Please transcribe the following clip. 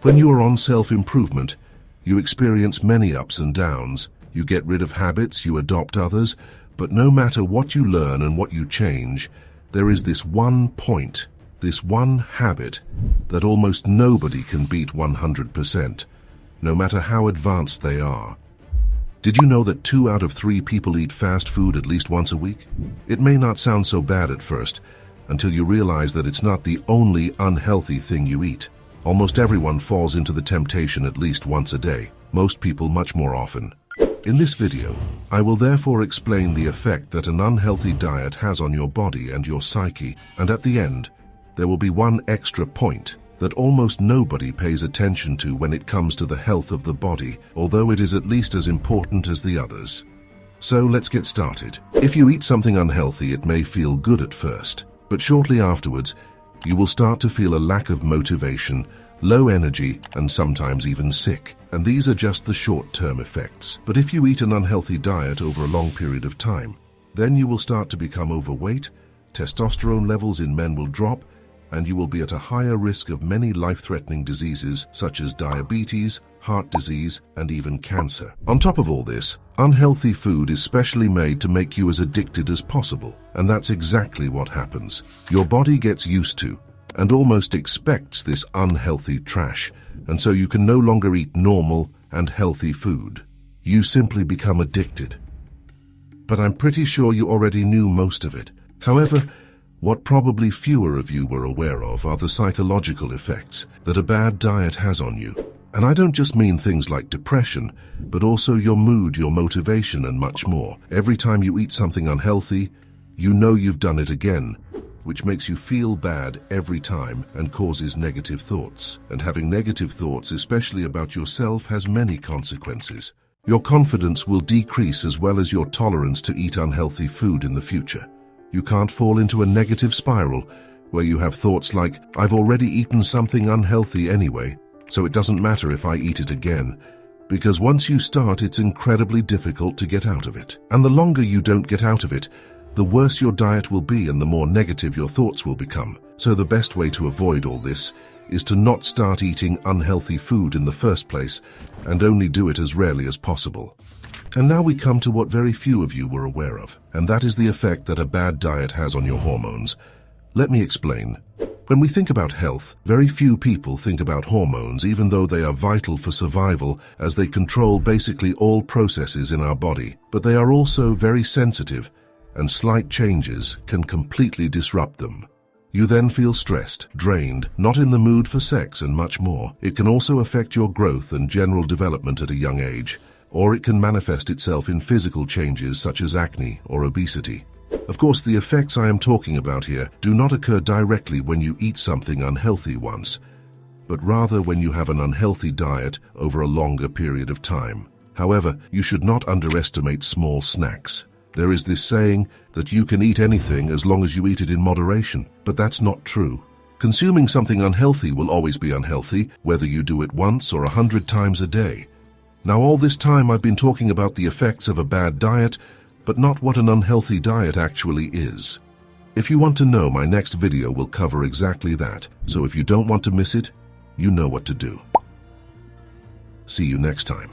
When you are on self-improvement, you experience many ups and downs. You get rid of habits, you adopt others, but no matter what you learn and what you change, there is this one point, this one habit, that almost nobody can beat 100%, no matter how advanced they are. Did you know that 2 out of 3 people eat fast food at least once a week? It may not sound so bad at first, until you realize that it's not the only unhealthy thing you eat. Almost everyone falls into the temptation at least once a day, most people much more often. In this video, I will therefore explain the effect that an unhealthy diet has on your body and your psyche, and at the end, there will be one extra point that almost nobody pays attention to when it comes to the health of the body, although it is at least as important as the others. So let's get started. If you eat something unhealthy, it may feel good at first, but shortly afterwards, you will start to feel a lack of motivation, low energy, and sometimes even sick. And these are just the short-term effects. But if you eat an unhealthy diet over a long period of time, then you will start to become overweight, testosterone levels in men will drop, and you will be at a higher risk of many life-threatening diseases such as diabetes, heart disease, and even cancer. On top of all this, unhealthy food is specially made to make you as addicted as possible, and that's exactly what happens. Your body gets used to and almost expects this unhealthy trash, and so you can no longer eat normal and healthy food. You simply become addicted. But I'm pretty sure you already knew most of it. However, what probably fewer of you were aware of are the psychological effects that a bad diet has on you. And I don't just mean things like depression, but also your mood, your motivation, and much more. Every time you eat something unhealthy, you know you've done it again, which makes you feel bad every time and causes negative thoughts. And having negative thoughts, especially about yourself, has many consequences. Your confidence will decrease as well as your tolerance to eat unhealthy food in the future. You can't fall into a negative spiral where you have thoughts like, I've already eaten something unhealthy anyway, so it doesn't matter if I eat it again. Because once you start, it's incredibly difficult to get out of it. And the longer you don't get out of it, the worse your diet will be and the more negative your thoughts will become. So the best way to avoid all this is to not start eating unhealthy food in the first place and only do it as rarely as possible. And now we come to what very few of you were aware of, and that is the effect that a bad diet has on your hormones. Let me explain. When we think about health, very few people think about hormones, even though they are vital for survival as they control basically all processes in our body. But they are also very sensitive, and slight changes can completely disrupt them. You then feel stressed, drained, not in the mood for sex, and much more. It can also affect your growth and general development at a young age, or it can manifest itself in physical changes such as acne or obesity. Of course, the effects I am talking about here do not occur directly when you eat something unhealthy once, but rather when you have an unhealthy diet over a longer period of time. However, you should not underestimate small snacks. There is this saying that you can eat anything as long as you eat it in moderation, but that's not true. Consuming something unhealthy will always be unhealthy, whether you do it once or 100 times a day. Now, all this time I've been talking about the effects of a bad diet, but not what an unhealthy diet actually is. If you want to know, my next video will cover exactly that, so if you don't want to miss it, you know what to do. See you next time.